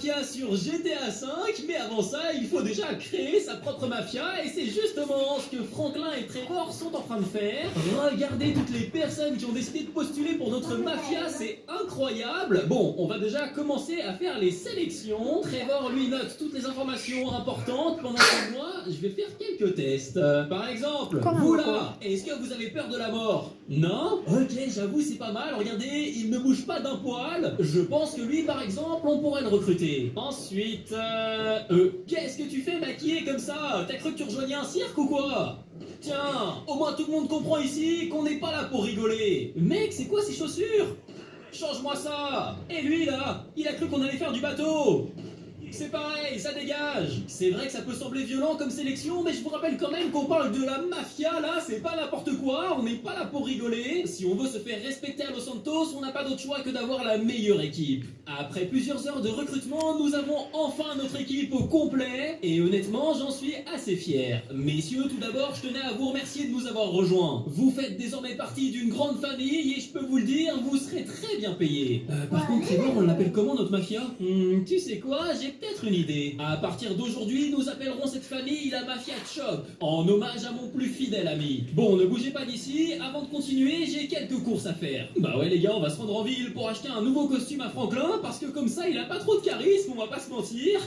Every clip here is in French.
mafia sur GTA V, mais avant ça, il faut déjà créer sa propre mafia, et c'est justement ce que Franklin et Trevor sont en train de faire. Regardez toutes les personnes qui ont décidé de postuler pour notre mafia, c'est incroyable. Bon, on va déjà commencer à faire les sélections. Trevor, lui, note toutes les informations importantes. Pendant que moi, je vais faire quelques tests. Par exemple, vous là, est-ce que vous avez peur de la mort? Non? Ok, j'avoue, c'est pas mal. Regardez, il ne bouge pas d'un poil. Je pense que lui, par exemple, on pourrait le recruter. Ensuite, qu'est-ce que tu fais maquillé comme ça? T'as cru que tu rejoignais un cirque ou quoi? Tiens, au moins tout le monde comprend ici qu'on n'est pas là pour rigoler. Mec, c'est quoi ces chaussures? Change-moi ça. Et lui là, il a cru qu'on allait faire du bateau. C'est pareil, ça dégage. C'est vrai que ça peut sembler violent comme sélection, mais je vous rappelle quand même qu'on parle de la mafia, là, c'est pas n'importe quoi, on n'est pas là pour rigoler. Si on veut se faire respecter à Los Santos, on n'a pas d'autre choix que d'avoir la meilleure équipe. Après plusieurs heures de recrutement, nous avons enfin notre équipe au complet, et honnêtement, j'en suis assez fier. Messieurs, tout d'abord, je tenais à vous remercier de nous avoir rejoints. Vous faites désormais partie d'une grande famille, et je peux vous le dire, vous serez très bien payés. Par contre, Trevor, on l'appelle comment notre mafia? Tu sais quoi, j'ai peut-être une idée. À partir d'aujourd'hui, nous appellerons cette famille la Mafia Chop, en hommage à mon plus fidèle ami. Bon, ne bougez pas d'ici, avant de continuer, j'ai quelques courses à faire. Bah ouais les gars, on va se rendre en ville pour acheter un nouveau costume à Franklin, parce que comme ça, il a pas trop de charisme, on va pas se mentir.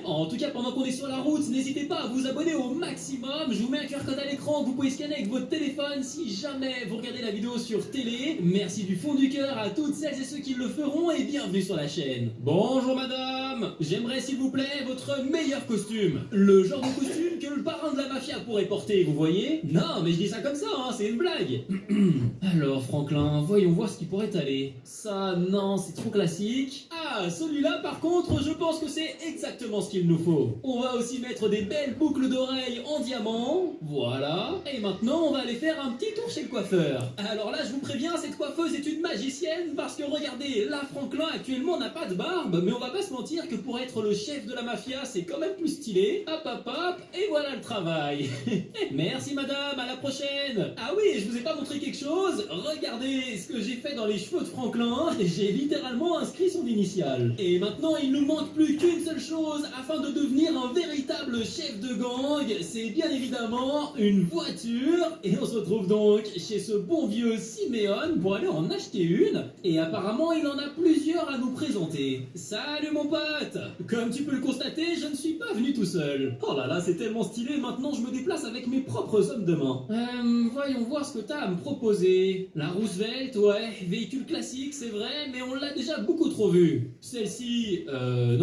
En tout cas, pendant qu'on est sur la route, n'hésitez pas à vous abonner au maximum. Je vous mets un QR code à l'écran que vous pouvez scanner avec votre téléphone si jamais vous regardez la vidéo sur télé. Merci du fond du cœur à toutes celles et ceux qui le feront et bienvenue sur la chaîne. Bonjour madame, j'aimerais s'il vous plaît votre meilleur costume. Le genre de costume que le parrain de la mafia pourrait porter, vous voyez? Non, mais je dis ça comme ça, hein, c'est une blague. Alors Franklin, voyons voir ce qui pourrait aller. Ça, non, c'est trop classique. Ah, celui-là par contre, je pense que c'est exactement ce qu'il nous faut. On va aussi mettre des belles boucles d'oreilles en diamant. Voilà. Et maintenant, on va aller faire un petit tour chez le coiffeur. Alors là, je vous préviens, cette coiffeuse est une magicienne parce que regardez, là Franklin actuellement n'a pas de barbe, mais on va pas se mentir que pour être le chef de la mafia, c'est quand même plus stylé. Hop hop hop, et voilà le travail. Merci madame, à la prochaine. Ah oui, je vous ai pas montré quelque chose. Regardez ce que j'ai fait dans les cheveux de Franklin. J'ai littéralement inscrit son initiale. Et maintenant, il nous manque plus qu'une seule chose afin de devenir un véritable chef de gang. C'est bien évidemment une voiture. Et on se retrouve donc chez ce bon vieux Simeon pour aller en acheter une. Et apparemment, il en a plusieurs à nous présenter. Salut mon pote. Comme tu peux le constater, je ne suis pas venu tout seul. Oh là là, c'est tellement stylé, maintenant je me déplace avec mes propres hommes de main. Voyons voir ce que t'as à me proposer. La Roosevelt, ouais, véhicule classique, c'est vrai, mais on l'a déjà beaucoup trop vu. Celle-ci, non.